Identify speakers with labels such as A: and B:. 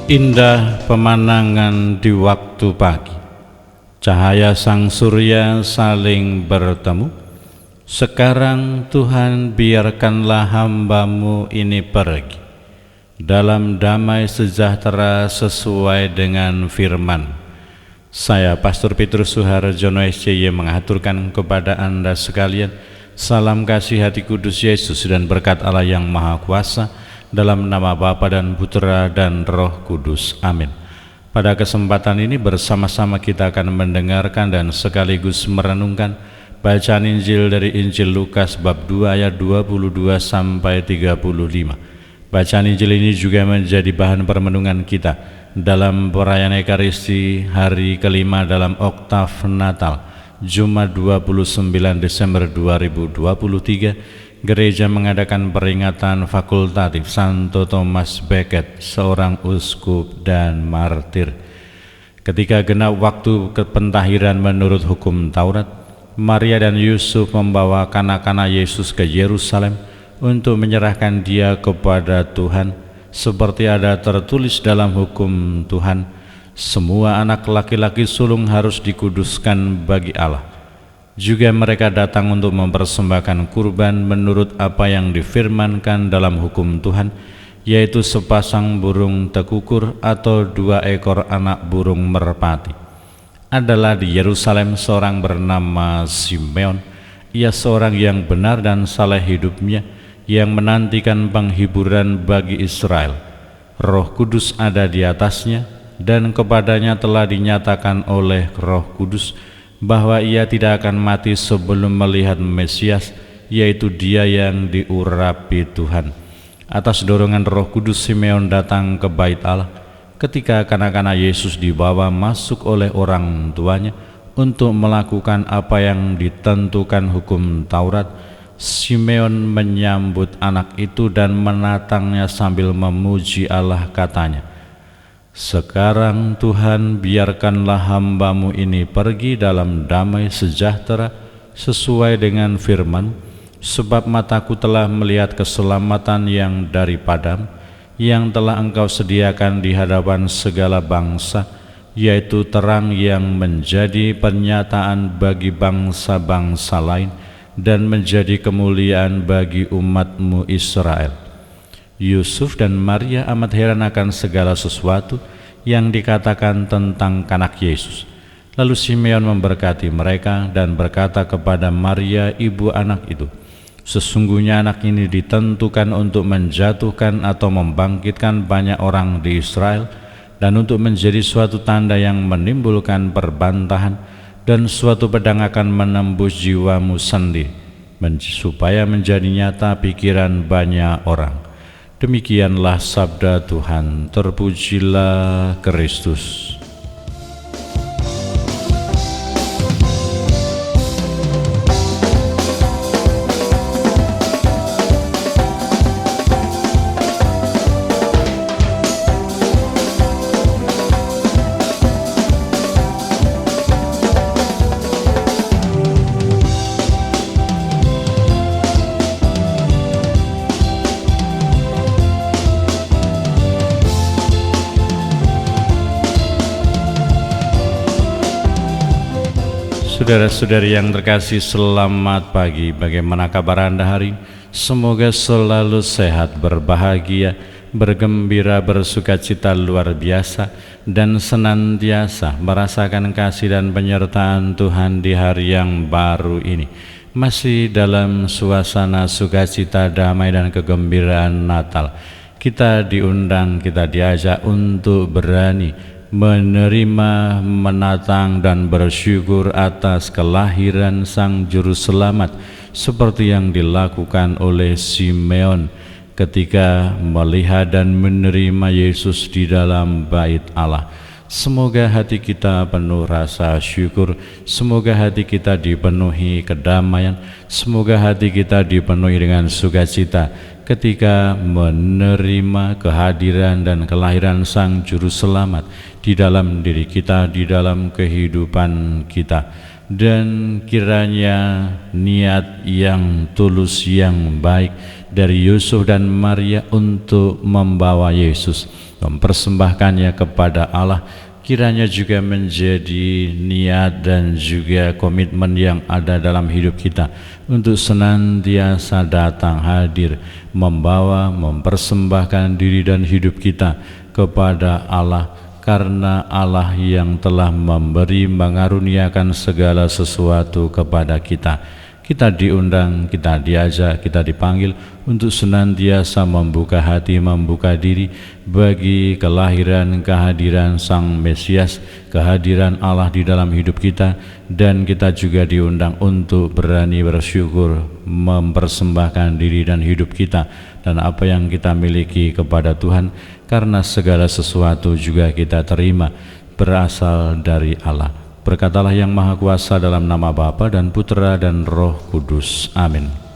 A: Indah pemandangan di waktu pagi, cahaya sang surya saling bertemu. Sekarang Tuhan, biarkanlah hamba-Mu ini pergi dalam damai sejahtera sesuai dengan firman. Saya Pastor Petrus Suharjono SCY mengaturkan kepada Anda sekalian salam kasih hati kudus Yesus dan berkat Allah yang Maha Kuasa, dalam nama Bapa dan Putra dan Roh Kudus. Amin. Pada kesempatan ini bersama-sama kita akan mendengarkan dan sekaligus merenungkan bacaan Injil dari Injil Lukas bab 2 ayat 22 sampai 35. Bacaan Injil ini juga menjadi bahan permenungan kita dalam perayaan Ekaristi hari kelima dalam oktav Natal, Jumat 29 Desember 2023. Gereja mengadakan peringatan fakultatif Santo Thomas Becket, seorang uskup dan martir. Ketika genap waktu kepentahiran menurut hukum Taurat, Maria dan Yusuf membawa kanak-kanak Yesus ke Yerusalem untuk menyerahkan dia kepada Tuhan, seperti ada tertulis dalam hukum Tuhan, semua anak laki-laki sulung harus dikuduskan bagi Allah. Juga mereka datang untuk mempersembahkan kurban menurut apa yang difirmankan dalam hukum Tuhan, yaitu sepasang burung tekukur atau 2 ekor anak burung merpati. Adalah di Yerusalem seorang bernama Simeon. Ia seorang yang benar dan saleh hidupnya, yang menantikan penghiburan bagi Israel. Roh Kudus ada di atasnya, dan kepadanya telah dinyatakan oleh Roh Kudus bahwa ia tidak akan mati sebelum melihat Mesias, yaitu Dia yang diurapi Tuhan. Atas dorongan Roh Kudus, Simeon datang ke bait Allah. Ketika kanak-kanak Yesus dibawa masuk oleh orang tuanya untuk melakukan apa yang ditentukan hukum Taurat, Simeon menyambut anak itu dan menatangnya sambil memuji Allah, katanya, "Sekarang Tuhan, biarkanlah hamba-Mu ini pergi dalam damai sejahtera sesuai dengan firman, sebab mataku telah melihat keselamatan yang daripada-Mu, yang telah Engkau sediakan di hadapan segala bangsa, yaitu terang yang menjadi pernyataan bagi bangsa-bangsa lain dan menjadi kemuliaan bagi umat-Mu Israel." Yusuf dan Maria amat heran akan segala sesuatu yang dikatakan tentang kanak Yesus. Lalu Simeon memberkati mereka dan berkata kepada Maria, ibu anak itu, "Sesungguhnya anak ini ditentukan untuk menjatuhkan atau membangkitkan banyak orang di Israel, dan untuk menjadi suatu tanda yang menimbulkan perbantahan, dan suatu pedang akan menembus jiwamu sendiri, supaya menjadi nyata pikiran banyak orang." Demikianlah sabda Tuhan. Terpujilah Kristus. Saudara-saudari yang terkasih, selamat pagi. Bagaimana kabar Anda hari ini? Semoga selalu sehat, berbahagia, bergembira, bersukacita luar biasa, dan senantiasa merasakan kasih dan penyertaan Tuhan di hari yang baru ini. Masih dalam suasana sukacita, damai, dan kegembiraan Natal, kita diundang, kita diajak untuk berani menerima, menatang, dan bersyukur atas kelahiran Sang Juru Selamat, seperti yang dilakukan oleh Simeon ketika melihat dan menerima Yesus di dalam bait Allah. Semoga hati kita penuh rasa syukur, semoga hati kita dipenuhi kedamaian, semoga hati kita dipenuhi dengan sukacita ketika menerima kehadiran dan kelahiran Sang Juru Selamat di dalam diri kita, di dalam kehidupan kita. Dan kiranya niat yang tulus, yang baik dari Yusuf dan Maria untuk membawa Yesus mempersembahkannya kepada Allah, kiranya juga menjadi niat dan juga komitmen yang ada dalam hidup kita untuk senantiasa datang hadir, membawa, mempersembahkan diri dan hidup kita kepada Allah, karena Allah yang telah memberi mengaruniakan segala sesuatu kepada kita. Kita diundang, kita diajak, kita dipanggil untuk senantiasa membuka hati, membuka diri bagi kelahiran, kehadiran Sang Mesias, kehadiran Allah di dalam hidup kita. Dan kita juga diundang untuk berani bersyukur, mempersembahkan diri dan hidup kita dan apa yang kita miliki kepada Tuhan, karena segala sesuatu juga kita terima berasal dari Allah. Berkatalah Yang Maha Kuasa dalam nama Bapa dan Putera dan Roh Kudus. Amin.